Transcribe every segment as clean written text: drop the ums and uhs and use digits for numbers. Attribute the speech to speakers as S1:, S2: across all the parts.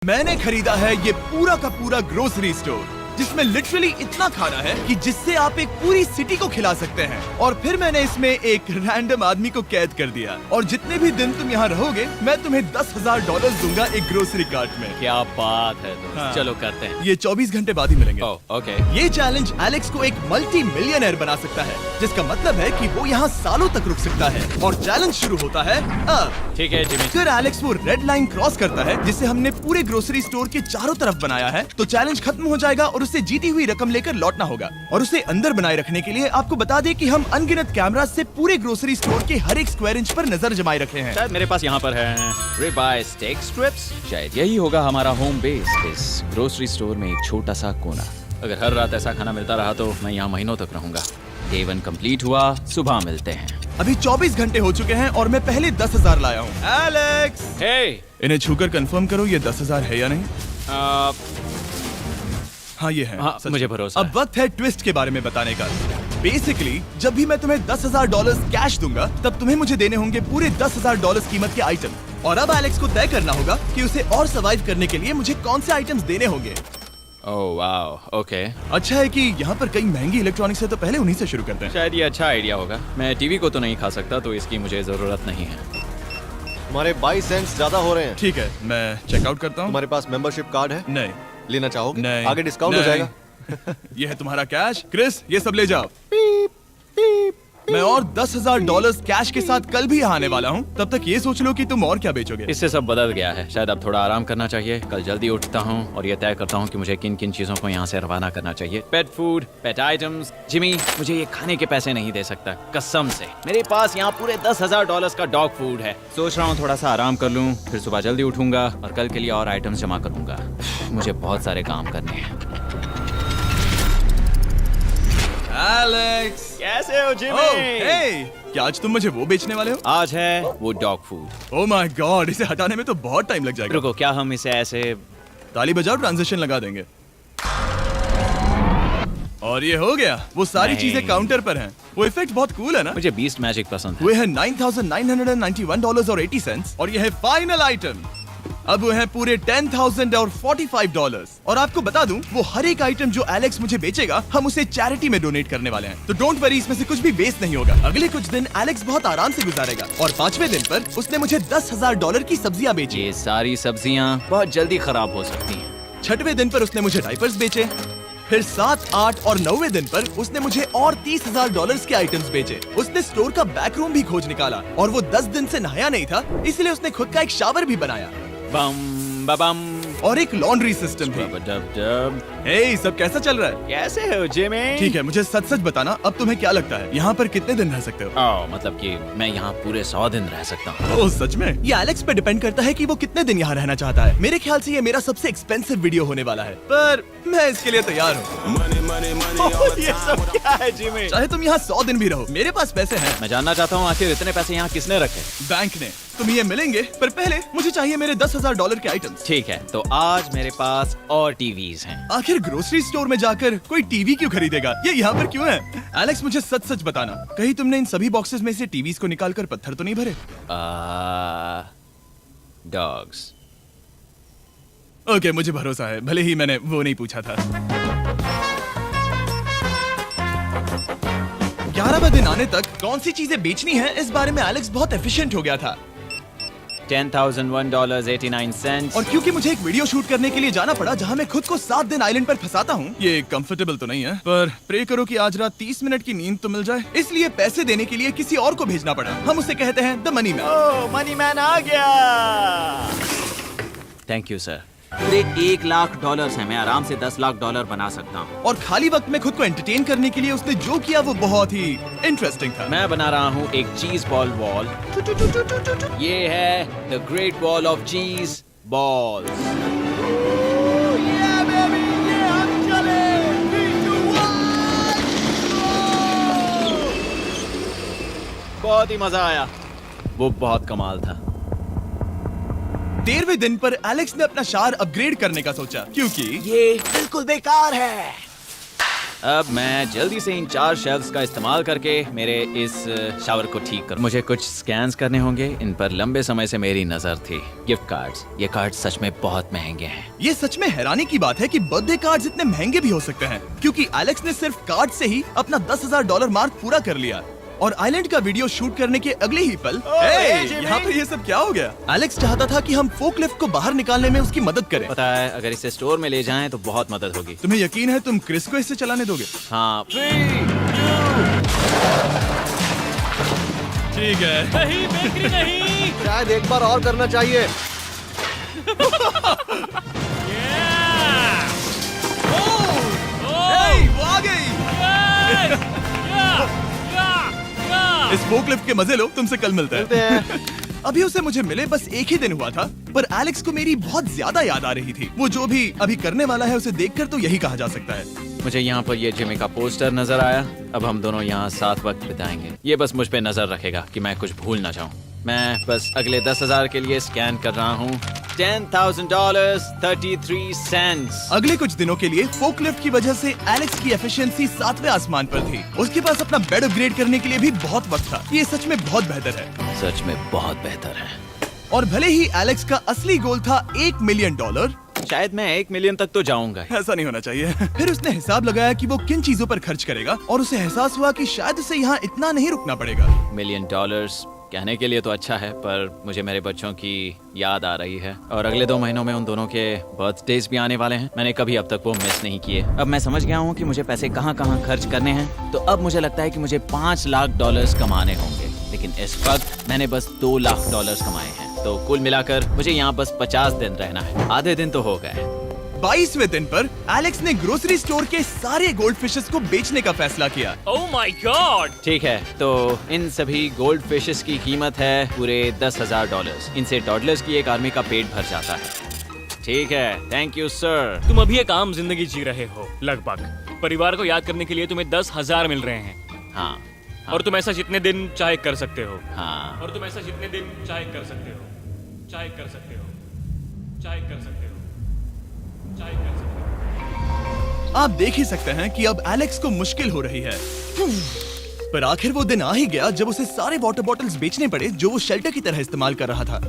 S1: मैंने खरीदा है ये पूरा का पूरा ग्रोसरी स्टोर, जिसमें लिटरली इतना खाना है कि जिससे आप एक पूरी सिटी को खिला सकते हैं। और फिर मैंने इसमें एक रैंडम आदमी को कैद कर दिया, और जितने भी दिन तुम यहाँ रहोगे मैं तुम्हें $10,000 दूंगा एक ग्रोसरी कार्ट में।
S2: क्या बात है दोस्त।
S1: हाँ।
S2: चलो करते हैं।
S1: ये 24 घंटे बाद ही मिलेंगे।
S2: ओके।
S1: ये चैलेंज एलेक्स को एक मल्टी मिलियनर बना सकता है, जिसका मतलब है कि वो यहाँ सालों तक रुक सकता है। और चैलेंज शुरू होता है अब।
S2: ठीक है जिमी।
S1: अगर एलेक्स वो रेड लाइन क्रॉस करता है, जिसे हमने पूरे ग्रोसरी स्टोर के चारों तरफ बनाया है, तो चैलेंज खत्म हो जाएगा और उसे जीती हुई रकम लेकर लौटना होगा। और उसे अंदर बनाए रखने के लिए आपको बता दें कि हम अनगिनत कैमरा से पूरे ग्रोसरी स्टोर के हर एक स्क्वायर इंच पर नजर जमाए रखे हैं।
S2: शायद मेरे पास यहाँ पर है रिबाई स्टेक स्ट्रिप्स। शायद यही होगा हमारा होम बेस, इस ग्रोसरी स्टोर में एक छोटा सा कोना। अगर हर रात ऐसा खाना मिलता रहा तो मैं यहाँ महीनों तक रहूंगा। डे 1 कंप्लीट हुआ, सुबह मिलते हैं।
S1: अभी 24 घंटे हो चुके हैं और मैं पहले 10,000 लाया हूँ। एलेक्स,
S2: हे
S1: इन्हें छूकर कंफर्म करो ये 10,000 है या नहीं। हाँ ये है।
S2: हाँ,
S1: सच
S2: मुझे
S1: में।
S2: भरोसा
S1: अब वक्त है ट्विस्ट के बारे में बताने का। बेसिकली जब भी मैं तुम्हें $10,000 कैश दूंगा, तब तुम्हें मुझे देने होंगे पूरे $10,000 कीमत के आइटम। और अब एलेक्स को तय करना होगा कि उसे और सर्वाइव करने के लिए मुझे कौन से आइटम्स देने होंगे।
S2: Oh wow, okay.
S1: अच्छा है कि यहाँ पर कई महंगी इलेक्ट्रॉनिक्स है, तो पहले उन्हीं से शुरू करते हैं।
S2: शायद ये अच्छा आइडिया होगा। मैं टीवी को तो नहीं खा सकता, तो इसकी मुझे जरूरत नहीं है।
S3: हमारे 22 सेंट्स ज्यादा हो रहे हैं।
S1: ठीक है, मैं चेकआउट करता हूँ।
S3: तुम्हारे पास मेंबरशिप कार्ड है?
S1: नहीं।
S3: लेना चाहोगे?
S1: नहीं।
S3: आगे डिस्काउंट हो
S1: नहीं।
S3: जाएगा।
S1: ये है तुम्हारा कैश। क्रिस, ये सब ले जाओ। मैं और $10,000 कैश के साथ कल भी यहाँ आने वाला हूँ। तब तक ये सोच लो कि तुम और क्या बेचोगे।
S2: इससे सब बदल गया है। शायद अब थोड़ा आराम करना चाहिए। कल जल्दी उठता हूँ और ये तय करता हूँ कि मुझे किन किन चीजों को यहाँ से रवाना करना चाहिए। पेट फूड, पेट आइटम्स। जिमी, मुझे ये खाने के पैसे नहीं दे सकता, कसम से। मेरे पास यहाँ पूरे $10,000 का डॉग फूड है। सोच रहा हूँ थोड़ा सा आराम कर लूँ, फिर सुबह जल्दी उठूंगा और कल के लिए और आइटम्स जमा करूंगा। मुझे बहुत सारे काम करने हैं।
S1: एलेक्स,
S2: कैसे हो जिमी?
S1: ओह, हे, क्या आज तुम मुझे वो बेचने वाले हो?
S2: आज है वो dog food.
S1: Oh my God, इसे हटाने में तो बहुत टाइम लग जाएगा।
S2: रुको, क्या हम इसे ऐसे
S1: ताली बजाओ, ट्रांजिशन लगा देंगे। और ये हो गया। वो सारी
S2: नहीं।
S1: चीजें काउंटर पर हैं। वो इफेक्ट बहुत कूल है ना।
S2: मुझे बीस्ट मैजिक पसंद है।
S1: वो है $9,991.80 और ये है फाइनल आइटम। अब वो है पूरे $10,045 और आपको बता दूं, वो हर एक आइटम जो एलेक्स मुझे बेचेगा, हम उसे चैरिटी में डोनेट करने वाले हैं। तो डोंट वरी, इसमें से कुछ भी वेस्ट नहीं होगा। अगले कुछ दिन एलेक्स बहुत आराम से गुजारेगा और 5वें दिन पर उसने मुझे $10,000 की सब्जियां बेची।
S2: ये सारी सब्जियां बहुत जल्दी खराब हो सकती हैं।
S1: 6वें दिन पर उसने मुझे डायपर्स बेचे। फिर 7, 8 और 9वें दिन पर उसने मुझे और $30,000 के आइटम्स बेचे। उसने स्टोर का बैक रूम भी खोज निकाला और वो 10 दिन से नहाया नहीं था, इसलिए उसने खुद का एक शावर भी बनाया
S2: बम बम
S1: और एक लॉन्ड्री सिस्टम भी।
S2: डब।
S1: हे, सब कैसा चल रहा है?
S2: कैसे हो जिमी?
S1: ठीक है, मुझे सच सच बताना, अब तुम्हें क्या लगता है यहाँ पर कितने दिन रह सकते हो?
S2: ओह, मतलब कि मैं यहाँ पूरे 100 दिन रह सकता हूँ।
S1: ओह सच में? ये एलेक्स पे डिपेंड करता है कि वो कितने दिन यहाँ रहना चाहता है। मेरे ख्याल से ये मेरा सबसे एक्सपेंसिव वीडियो होने वाला है, पर मैं इसके लिए तैयार हूँ।
S2: ये सब क्या है जिमी?
S1: चाहे तुम यहाँ 100 दिन भी रहो, मेरे पास पैसे हैं।
S2: मैं जानना चाहता हूँ आखिर इतने पैसे यहाँ किसने रखे?
S1: बैंक ने। तुम्हें ये मिलेंगे, पर पहले मुझे चाहिए मेरे $10,000 के आइटम्स।
S2: ठीक है, तो आज मेरे पास और टीवीज हैं।
S1: आखिर ग्रोसरी स्टोर में जाकर कोई टीवी क्यों खरीदेगा? ये यहाँ पर क्यों है? एलेक्स, मुझे सच सच बताना, कहीं तुमने इन सभी बॉक्सेस में से टीवीज को निकालकर पत्थर तो नहीं भरे?
S2: डॉग्स।
S1: ओके, मुझे भरोसा है, भले ही मैंने वो नहीं पूछा था। 11वें दिन आने तक कौन सी चीजें बेचनी है, इस बारे में एलेक्स बहुत एफिशिएंट हो गया था।
S2: $10,001.89।
S1: और क्योंकि मुझे एक वीडियो शूट करने के लिए जाना पड़ा, जहां मैं खुद को 7 दिन आइलैंड पर फंसाता हूँ, ये कंफर्टेबल तो नहीं है, पर प्रे करो कि आज रात 30 मिनट की नींद तो मिल जाए। इसलिए पैसे देने के लिए किसी और को भेजना पड़ा। हम उसे कहते हैं the money man.
S2: Oh, money man आ गया। Thank you sir. पूरे $1 लाख हैं। मैं आराम से $10 लाख बना सकता हूँ।
S1: और खाली वक्त में खुद को एंटरटेन करने के लिए उसने जो किया वो बहुत ही इंटरेस्टिंग था।
S2: मैं बना रहा हूँ एक चीज बॉल वॉल। ये है द ग्रेट वॉल ऑफ चीज बॉल्स। बहुत ही मजा आया। वो बहुत कमाल था।
S1: 13वें दिन पर एलेक्स ने अपना शार अपग्रेड करने का सोचा, क्योंकि
S2: ये बिल्कुल बेकार है। अब मैं जल्दी से इन 4 शेल्फ्स का इस्तेमाल करके मेरे इस शावर को ठीक कर। मुझे कुछ स्कैन्स करने होंगे। इन पर लंबे समय से मेरी नजर थी। गिफ्ट कार्ड्स, ये कार्ड सच में बहुत महंगे हैं।
S1: ये सच में हैरानी की बात है कि बर्थडे कार्ड्स इतने महंगे भी हो सकते हैं, क्योंकि एलेक्स ने सिर्फ कार्ड से ही अपना $10,000 मार्क पूरा कर लिया। और आइलैंड का वीडियो शूट करने के अगले ही पल यहाँ पर ये सब क्या हो गया? एलेक्स चाहता था कि हम फोकलिफ्ट को बाहर निकालने में उसकी मदद करें।
S2: पता है, अगर इसे स्टोर में ले जाएं तो बहुत मदद होगी।
S1: तुम्हें यकीन है तुम क्रिस को इसे चलाने दोगे?
S2: हाँ, 3, 2।
S1: ठीक है।
S4: नहीं बेकरी नहीं।
S3: शायद एक बार और करना चाहिए।
S1: वो आ गई। इस फोकलिफ्ट के मजे लो, तुमसे कल मिलते
S3: मिलते
S1: हैं।
S3: हैं।
S1: अभी उसे मुझे मिले बस एक ही दिन हुआ था, पर एलेक्स को मेरी बहुत ज्यादा याद आ रही थी। वो जो भी अभी करने वाला है उसे देखकर तो यही कहा जा सकता है।
S2: मुझे यहाँ पर ये जिमी का पोस्टर नजर आया। अब हम दोनों यहाँ साथ वक्त बिताएंगे। ये बस मुझ पे नजर रखेगा कि मैं कुछ भूल ना जाऊँ। मैं बस अगले 10,000 के लिए स्कैन कर रहा हूँ। $10,000 33 सेंट्स।
S1: अगले कुछ दिनों के लिए फोकलिफ्ट की वजह से एलेक्स की एफिशिएंसी 7वें आसमान पर थी। उसके पास अपना बेड अपग्रेड करने के लिए भी बहुत वक्त था। ये सच में बहुत बेहतर है।
S2: सच में बहुत बेहतर है।
S1: और भले ही एलेक्स का असली गोल था $1 मिलियन,
S2: शायद मैं 1 मिलियन तक तो जाऊंगा।
S1: ऐसा नहीं होना चाहिए। फिर उसने हिसाब लगाया कि वो किन चीजों पर खर्च करेगा, और उसे एहसास हुआ कि शायद उसे यहाँ इतना नहीं रुकना पड़ेगा।
S2: $1 मिलियन कहने के लिए तो अच्छा है, पर मुझे मेरे बच्चों की याद आ रही है। और अगले 2 महीनों में उन दोनों के बर्थडेज भी आने वाले हैं। मैंने कभी अब तक वो मिस नहीं किए। अब मैं समझ गया हूँ कि मुझे पैसे कहाँ कहाँ खर्च करने हैं। तो अब मुझे लगता है कि मुझे $5 लाख कमाने होंगे। लेकिन इस वक्त मैंने बस $2 लाख कमाए हैं। तो कुल मिलाकर मुझे यहाँ बस 50 दिन रहना है। आधे दिन तो हो गए।
S1: 22वें दिन पर एलेक्स ने ग्रोसरी स्टोर के सारे गोल्ड फिशेस को बेचने का फैसला किया।
S4: Oh my God.
S2: ठीक है, तो इन सभी गोल्ड फिशेस की कीमत है पूरे $10,000। इनसे टॉडलर्स की एक आर्मी का पेट भर जाता है। ठीक है, थैंक यू सर।
S4: तुम अभी एक आम जिंदगी जी रहे हो लगभग। परिवार को याद करने के लिए तुम्हें 10,000 मिल रहे हैं।
S2: हाँ,
S4: और तुम ऐसा जितने दिन चाहे कर सकते हो।
S2: हाँ।
S4: और तुम ऐसा जितने दिन चाहे कर सकते हो। चाहे कर सकते हो। चाहे कर सकते हो। चाहे कर सकते हो।
S1: आप देख ही सकते हैं कि अब एलेक्स को मुश्किल हो रही है। पर आखिर वो दिन आ ही गया जब उसे सारे वाटर बॉटल्स बेचने पड़े जो वो शेल्टर की तरह इस्तेमाल कर रहा था।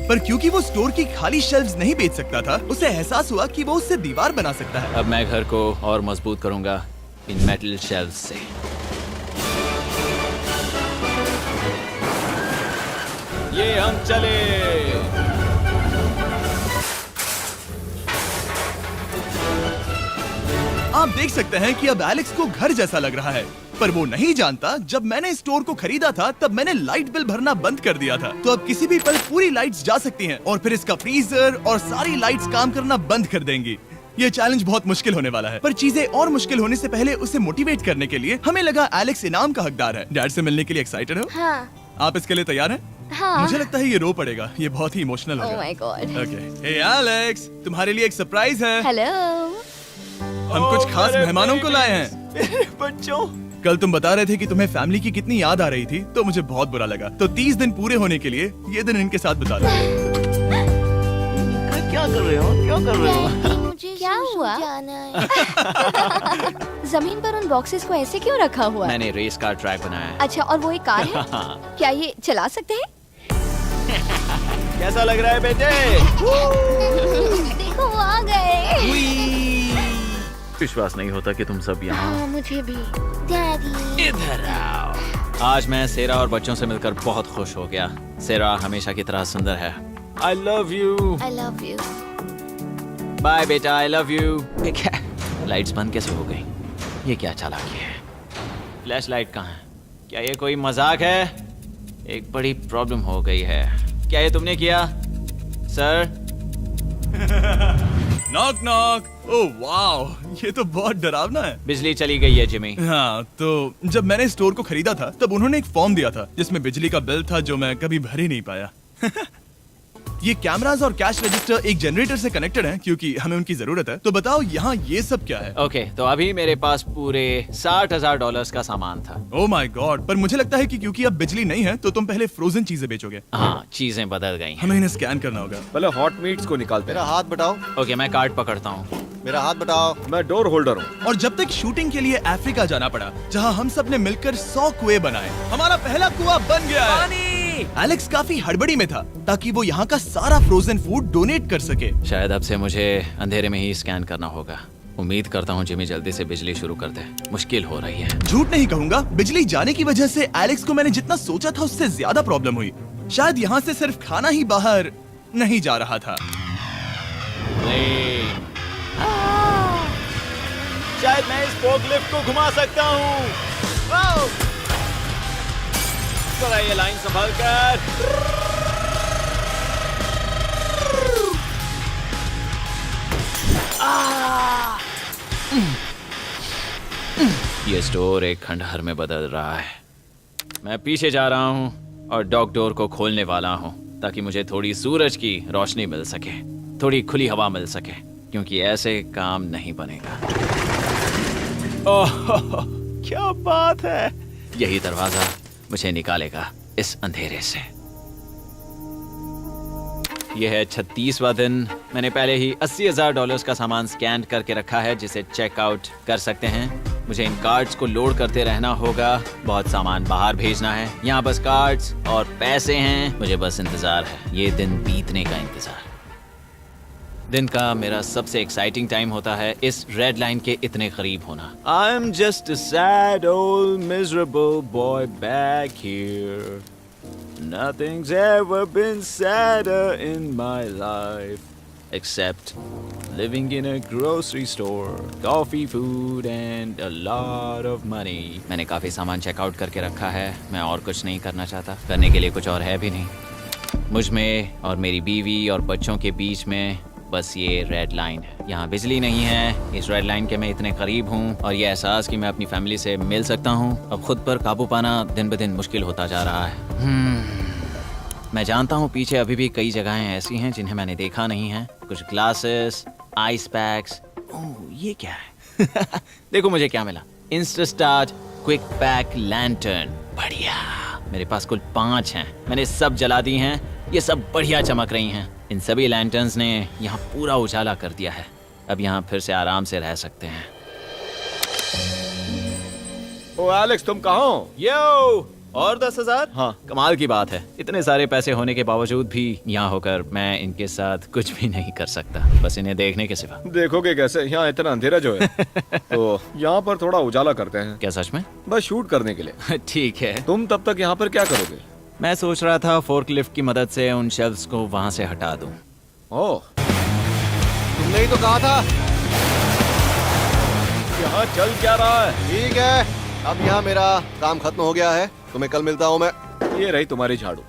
S1: पर क्योंकि वो स्टोर की खाली शेल्फ्स नहीं बेच सकता था, उसे एहसास हुआ कि वो उससे दीवार बना सकता है।
S2: अब मैं घर को और मजबूत करूंगा इन मेटल शेल्फ्स से। ये हम चले।
S1: आप देख सकते हैं कि अब एलेक्स को घर जैसा लग रहा है। पर वो नहीं जानता, जब मैंने स्टोर को खरीदा था तब मैंने लाइट बिल भरना बंद कर दिया था। तो अब किसी भी पल पूरी लाइट्स जा सकती हैं, और फिर इसका फ्रीजर और सारी लाइट्स काम करना बंद कर देंगी। ये चैलेंज बहुत मुश्किल होने वाला है। पर चीजें और मुश्किल होने से पहले उसे मोटिवेट करने के लिए हमें लगा एलेक्स इनाम का हकदार है। डैड से मिलने के लिए एक्साइटेड हो?
S5: हाँ।
S1: आप इसके लिए तैयार हैं?
S5: हाँ।
S1: मुझे लगता है ये रो पड़ेगा। ये बहुत ही इमोशनल
S5: Oh
S1: होगा।
S5: my God.
S1: Okay, hey Alex, तुम्हारे लिए एक सरप्राइज है।
S5: हेलो।
S1: हम कुछ खास मेहमानों को लाए हैं।
S3: बच्चों,
S1: कल तुम बता रहे थे कि तुम्हें फैमिली की कितनी याद आ रही थी, तो मुझे बहुत बुरा लगा। तो 30 दिन पूरे होने के लिए ये दिन इनके साथ बिता लो।
S3: क्या कर रहे हो? क्या कर रहे हो?
S5: मुझे क्या हुआ? जमीन पर उन बॉक्सेस को ऐसे क्यों रखा हुआ है?
S2: मैंने रेस कार ट्रैक बनाया है।
S5: अच्छा, और वो एक कार है? क्या ये चला सकते हैं?
S2: कैसा लग रहा है बेटे?
S5: देखो वो आ गए।
S2: विश्वास नहीं होता कि तुम सब यहाँ।
S5: हाँ, मुझे भी। डैडी।
S2: इधर आओ। आज मैं सेरा और बच्चों से मिलकर बहुत खुश हो गया। सेरा हमेशा की तरह सुंदर है। I love you।
S5: I love you।
S2: Bye बेटा, I love you। क्या लाइट्स बंद कैसे हो गई? ये क्या चालाकी है? फ्लैश लाइट कहाँ है? क्या ये कोई मजाक है? एक बड़ी प्रॉब्लम हो गई है। क्या ये तुमने किया, sir?
S1: Knock knock. Oh wow, ये तो बहुत डरावना है।
S2: बिजली चली गई है जिमी।
S1: हाँ, तो जब मैंने स्टोर को खरीदा था तब उन्होंने एक फॉर्म दिया था जिसमें बिजली का बिल था जो मैं कभी भर ही नहीं पाया। ये कैमरास और कैश रजिस्टर एक जनरेटर से कनेक्टेड हैं क्योंकि हमें उनकी जरूरत है। तो बताओ यहाँ ये सब क्या है?
S2: ओके, तो अभी मेरे पास पूरे $60,000 का सामान था।
S1: ओह माय गॉड, पर मुझे लगता है कि क्योंकि अब बिजली नहीं है तो तुम पहले फ्रोजन चीजें बेचोगे।
S2: हाँ, चीजें बदल गई हैं।
S1: हमें इन्हें स्कैन करना होगा।
S3: पहले हॉट मीट्स को निकालते हैं। मेरा हाथ बटाओ।
S2: ओके, मैं कार्ड पकड़ता हूँ।
S3: मेरा हाथ बताओ। मैं डोर होल्डर हूँ।
S1: और जब तक शूटिंग के लिए अफ्रीका जाना पड़ा, जहां हम सब ने मिलकर 100 कुएं बनाए, हमारा पहला कुआं बन गया है। एलेक्स काफी हड़बड़ी में था ताकि वो यहाँ का सारा फ्रोजन फूड डोनेट कर सके।
S2: शायद अब से मुझे अंधेरे में ही स्कैन करना होगा। उम्मीद करता हूँ जिमी जल्दी से बिजली शुरू कर दे। मुश्किल हो रही है।
S1: झूठ नहीं कहूंगा, बिजली जाने की वजह से एलेक्स को मैंने जितना सोचा था उससे ज्यादा प्रॉब्लम हुई। शायद यहाँ से सिर्फ खाना ही बाहर नहीं जा रहा था।
S2: शायद मैं इस फोकलिफ्ट को घुमा सकता हूँ। जरा ये लाइन संभाल कर। ये स्टोर एक खंडहर में बदल रहा है। मैं पीछे जा रहा हूँ और डॉक डोर को खोलने वाला हूँ ताकि मुझे थोड़ी सूरज की रोशनी मिल सके, थोड़ी खुली हवा मिल सके, क्योंकि ऐसे काम नहीं बनेगा। ओह, क्या बात है! यही दरवाजा मुझे निकालेगा इस अंधेरे से। यह है 36वां दिन। मैंने पहले ही $80,000 का सामान स्कैन करके रखा है जिसे चेकआउट कर सकते हैं। मुझे इन कार्ड्स को लोड करते रहना होगा। बहुत सामान बाहर भेजना है। यहाँ बस कार्ड्स और पैसे हैं। मुझे बस इंतजार है, ये दिन बीतने का इंतजार। दिन का मेरा सबसे एक्साइटिंग टाइम होता है इस रेड लाइन के इतने करीब होना। I am just a sad old miserable boy back here. Nothing's ever been sadder in my life except living in a grocery store, coffee, food and a lot of money. मैंने काफी सामान checkout करके रखा है। मैं और कुछ नहीं करना चाहता। करने के लिए कुछ और है भी नहीं। मुझ में और मेरी बीवी और बच्चों के बीच में बस ये रेड लाइन है। यहाँ बिजली नहीं है। इस रेड लाइन के मैं इतने करीब हूँ और ये एहसास कि मैं अपनी फैमिली से मिल सकता हूँ अब खुद पर काबू पाना दिन ब दिन मुश्किल होता जा रहा है। मैं जानता हूँ पीछे अभी भी कई जगहें ऐसी हैं जिन्हें मैंने देखा नहीं है। कुछ ग्लासेस, आइस पैक्स। ओह, ये क्या है? देखो मुझे क्या मिला। Insta start quick pack lantern. बढ़िया। मेरे पास कुल 5 हैं। मैंने सब जला दी हैं। ये सब बढ़िया चमक रही हैं। इन सभी लैंटर्न्स ने यहाँ पूरा उजाला कर दिया है। अब यहाँ फिर से आराम से रह सकते हैं।
S3: ओ एलेक्स, तुम कहाँ हो?
S2: यो, और 10,000?
S3: हाँ।
S2: कमाल की बात है। इतने सारे पैसे होने के बावजूद भी यहाँ होकर मैं इनके साथ कुछ भी नहीं कर सकता, बस इन्हें देखने के सिवा।
S3: देखोगे कैसे? यहाँ इतना अंधेरा जो है। तो यहाँ पर थोड़ा उजाला करते हैं।
S2: क्या सच में?
S3: बस शूट करने के लिए।
S2: ठीक है।
S3: तुम तब तक यहाँ पर क्या करोगे?
S2: मैं सोच रहा था फोर्कलिफ्ट की मदद से उन शेल्फ्स को वहाँ से हटा दूं।
S3: ओह, तुमने ही तो कहा था। यहाँ चल क्या रहा है? ठीक है, अब यहाँ मेरा काम खत्म हो गया है। तुम्हें कल मिलता हूँ मैं। ये रही तुम्हारी झाड़ू।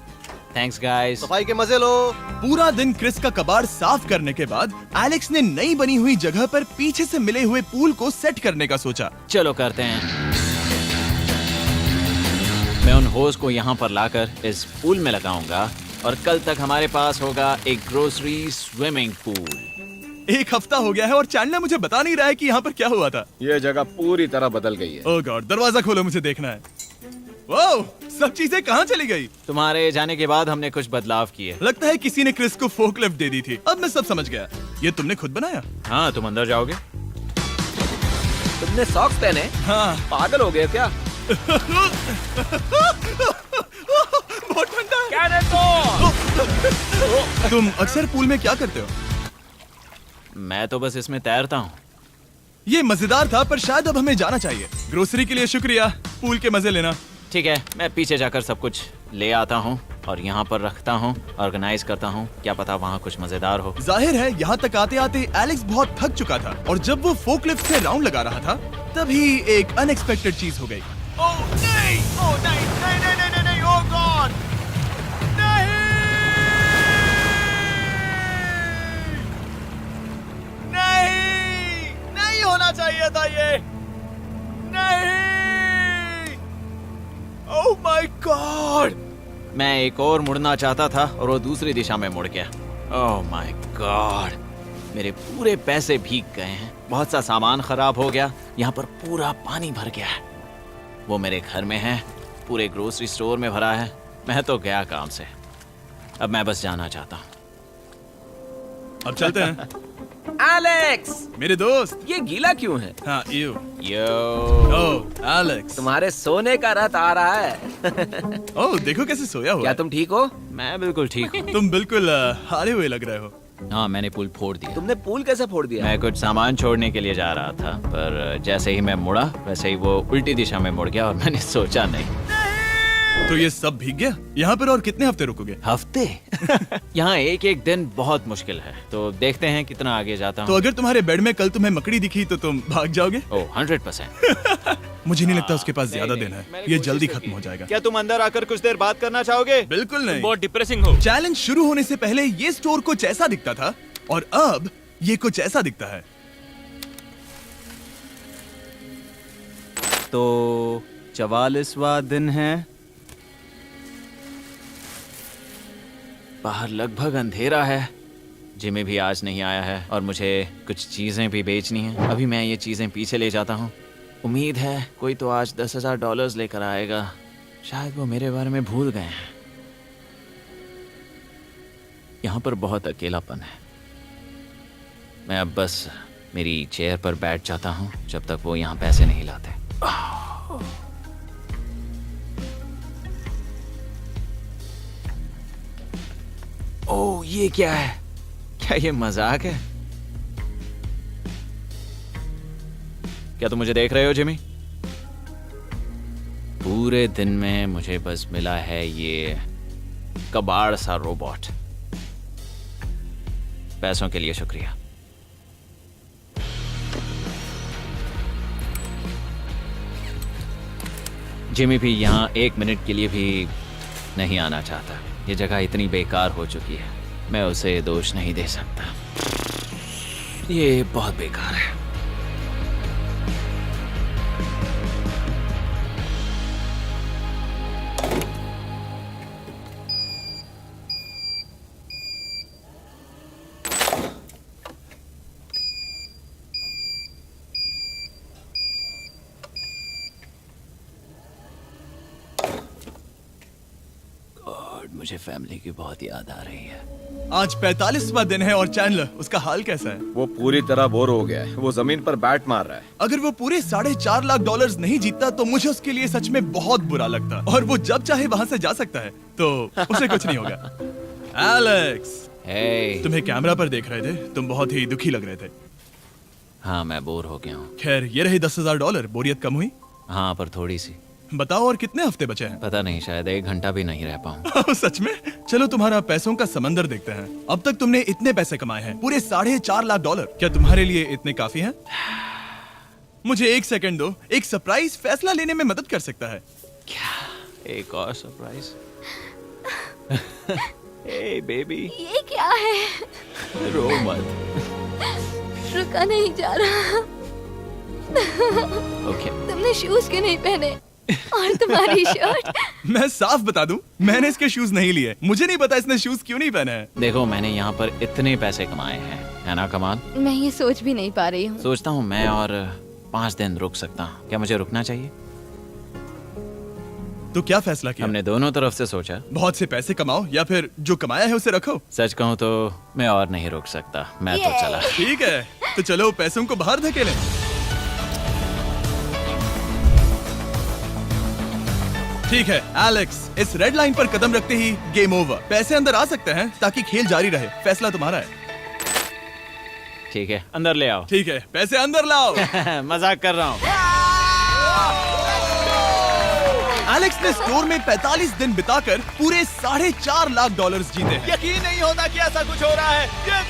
S2: Thanks guys.
S3: सफाई के मजे लो।
S1: पूरा दिन क्रिस का कबाड़ साफ करने के बाद एलेक्स ने नई बनी हुई जगह पर पीछे से मिले हुए पूल को सेट करने का सोचा।
S2: चलो करते हैं। मैं उन होज को यहाँ पर लाकर इस पूल में लगाऊंगा और कल तक हमारे पास होगा एक ग्रोसरी स्विमिंग पूल।
S1: 1 हफ्ता हो गया है और चैंडलर मुझे बता नहीं रहा है कि यहाँ पर क्या हुआ था।
S3: ये जगह पूरी तरह बदल गई है।
S1: ओह गॉड, दरवाजा खोलो, मुझे देखना है। वाओ, सब चीजें कहाँ चली गई?
S2: तुम्हारे जाने के बाद हमने कुछ बदलाव किए।
S1: लगता है किसी ने क्रिस को फोकलिफ्ट दे दी थी। अब मैं सब समझ गया। ये तुमने खुद बनाया?
S2: हाँ, तुम अंदर जाओगे?
S3: तुमने सॉक्स पहने?
S1: हाँ।
S3: पागल हो गए क्या?
S1: बहुत ठंडा है। तुम अक्सर पूल में क्या करते हो?
S2: मैं तो बस इसमें तैरता हूँ।
S1: ये मजेदार था, पर शायद अब हमें जाना चाहिए। ग्रोसरी के लिए शुक्रिया, पूल के मजे लेना।
S2: ठीक है, मैं पीछे जाकर सब कुछ ले आता हूँ और यहाँ पर रखता हूँ, ऑर्गेनाइज करता हूँ। क्या पता वहाँ कुछ मजेदार हो।
S1: जाहिर है यहाँ तक आते आते एलेक्स बहुत थक चुका था और जब वो फोकलिफ्ट से राउंड लगा रहा था तभी एक अनएक्सपेक्टेड चीज हो गई।
S2: ओह नहीं, ओह नहीं, नहीं, नहीं, नहीं, नहीं, ओह गॉड, नहीं, नहीं, नहीं होना चाहिए था ये, नहीं, ओह माय गॉड। मैं एक और मुड़ना चाहता था और वो दूसरी दिशा में मुड़ गया। ओह माय गॉड, मेरे पूरे पैसे भीग गए हैं। बहुत सा सामान खराब हो गया। यहाँ पर पूरा पानी भर गया है। वो मेरे घर में है, पूरे ग्रोसरी स्टोर में भरा है। मैं तो गया काम से। अब मैं बस जाना चाहता हूँ।
S1: अब चलते हैं।
S2: एलेक्स,
S1: मेरे दोस्त।
S2: ये गीला क्यों है?
S1: हाँ यू।
S2: Yo,
S1: oh Alex.
S2: तुम्हारे सोने का रात आ रहा है।
S1: ओह देखो कैसे सोया हुआ
S2: क्या
S1: है।
S2: तुम ठीक हो? मैं बिल्कुल ठीक हूँ।
S1: तुम बिल्कुल हारे हुए लग रहे हो।
S2: हाँ, मैंने पुल फोड़ दिया।
S6: तुमने पुल कैसे फोड़ दिया?
S2: मैं कुछ सामान छोड़ने के लिए जा रहा था, पर जैसे ही मैं मुड़ा वैसे ही वो उल्टी दिशा में मुड़ गया और मैंने सोचा नहीं।
S1: तो ये सब भीग गया। यहाँ पर और कितने हफ्ते रुकोगे?
S2: हफ्ते? यहाँ एक एक दिन बहुत मुश्किल है, तो देखते हैं कितना आगे जाता
S1: तो
S2: हूँ।
S1: अगर तुम्हारे बेड में कल तुम्हें मकड़ी दिखी तो तुम भाग जाओगे?
S2: ओह 100%।
S1: मुझे नहीं लगता उसके पास ज्यादा
S2: नहीं,
S1: दिन है।
S2: मैंने
S1: ये
S2: कोशिश
S1: जल्दी
S2: तो
S1: खत्म
S2: की।
S1: हो जाएगा।
S6: क्या तुम अंदर आकर कुछ देर बात करना चाहोगे?
S1: बिल्कुल नहीं।
S4: बहुत डिप्रेसिंग हो।
S1: चैलेंज शुरू होने से पहले ये स्टोर कुछ ऐसा दिखता था और अब ये कुछ ऐसा दिखता है।
S7: तो 44वां दिन है।
S2: बाहर लगभग अंधेरा है। जिमी भी आज नहीं आया है और मुझे कुछ चीजें भी बेचनी हैं। अभी मैं ये चीजें पीछे ले जाता हूँ। उम्मीद है कोई तो आज $10,000 लेकर आएगा। शायद वो मेरे बारे में भूल गए हैं। यहाँ पर बहुत अकेलापन है। मैं अब बस मेरी चेयर पर बैठ जाता हूँ जब तक वो यहाँ पैसे नहीं लाते। ओह, ये क्या है? क्या ये मजाक है? क्या तुम मुझे देख रहे हो जिमी? पूरे दिन में मुझे बस मिला है ये कबाड़ सा रोबोट। पैसों के लिए शुक्रिया। जिमी भी यहाँ 1 मिनट के लिए भी नहीं आना चाहता। ये जगह इतनी बेकार हो चुकी है, मैं उसे दोष नहीं दे सकता। ये बहुत बेकार है। मुझे फैमिली की बहुत याद आ रही है।
S1: आज 45वां दिन है और चैंडलर, उसका हाल कैसा है?
S6: वो पूरी तरह बोर हो गया है। वो जमीन पर बैट मार रहा है।
S1: अगर वो पूरे $4.5 लाख नहीं जीतता तो मुझे उसके लिए सच में बहुत बुरा लगता। और वो जब चाहे वहाँ से जा सकता है, तो उसे कुछ नहीं होगा। एलेक्स,
S2: हे,
S1: तुम्हें कैमरा पर देख रहे थे। तुम बहुत ही दुखी लग रहे थे।
S2: हाँ, मैं बोर हो गया हूँ।
S1: खैर, ये रहे $10,000। बोरियत कम हुई?
S2: हाँ, पर थोड़ी सी।
S1: बताओ और कितने हफ्ते बचे हैं?
S2: पता नहीं, शायद 1 घंटा भी नहीं रह पाऊँ।
S1: सच में? चलो तुम्हारा पैसों का समंदर देखते हैं। अब तक तुमने इतने पैसे कमाए हैं, पूरे $4.5 लाख। क्या तुम्हारे लिए इतने काफी हैं? मुझे 1 सेकंड दो। एक सरप्राइज फैसला लेने में मदद कर सकता है।
S2: क्या? एक और सरप्राइज? हे बेबी,
S5: ये क्या है?
S2: रो मत।
S5: रुका नहीं जा रहा।
S2: ओके।
S5: तुमने शूज क्यों नहीं पहने? और तुम्हारी शर्ट?
S1: मैं साफ बता दूं, मैंने इसके शूज नहीं लिए। मुझे नहीं पता इसने शूज क्यों नहीं पहने हैं।
S2: देखो, मैंने यहाँ पर इतने पैसे कमाए हैं, है ना कमाल?
S5: मैं ये सोच भी नहीं पा रही हूँ।
S2: सोचता हूँ मैं और 5 दिन रुक सकता हूँ। क्या मुझे रुकना चाहिए?
S1: तो क्या फैसला किया?
S2: हमने दोनों तरफ से सोचा।
S1: बहुत से पैसे कमाओ या फिर जो कमाया है उसे रखो।
S2: सच कहूँ तो मैं और नहीं रुक सकता। मैं तो चला।
S1: ठीक है, तो चलो पैसों को बाहर धकेलें। ठीक है एलेक्स, इस रेड लाइन पर कदम रखते ही गेम ओवर। पैसे अंदर आ सकते हैं ताकि खेल जारी रहे। फैसला तुम्हारा है।
S2: ठीक है, अंदर ले आओ।
S1: ठीक है, पैसे अंदर लाओ।
S2: मजाक कर रहा हूँ।
S1: एलेक्स ने स्टोर में 45 दिन बिताकर पूरे $4.5 लाख जीते हैं।
S6: यकीन नहीं होता कि ऐसा कुछ हो रहा है। ये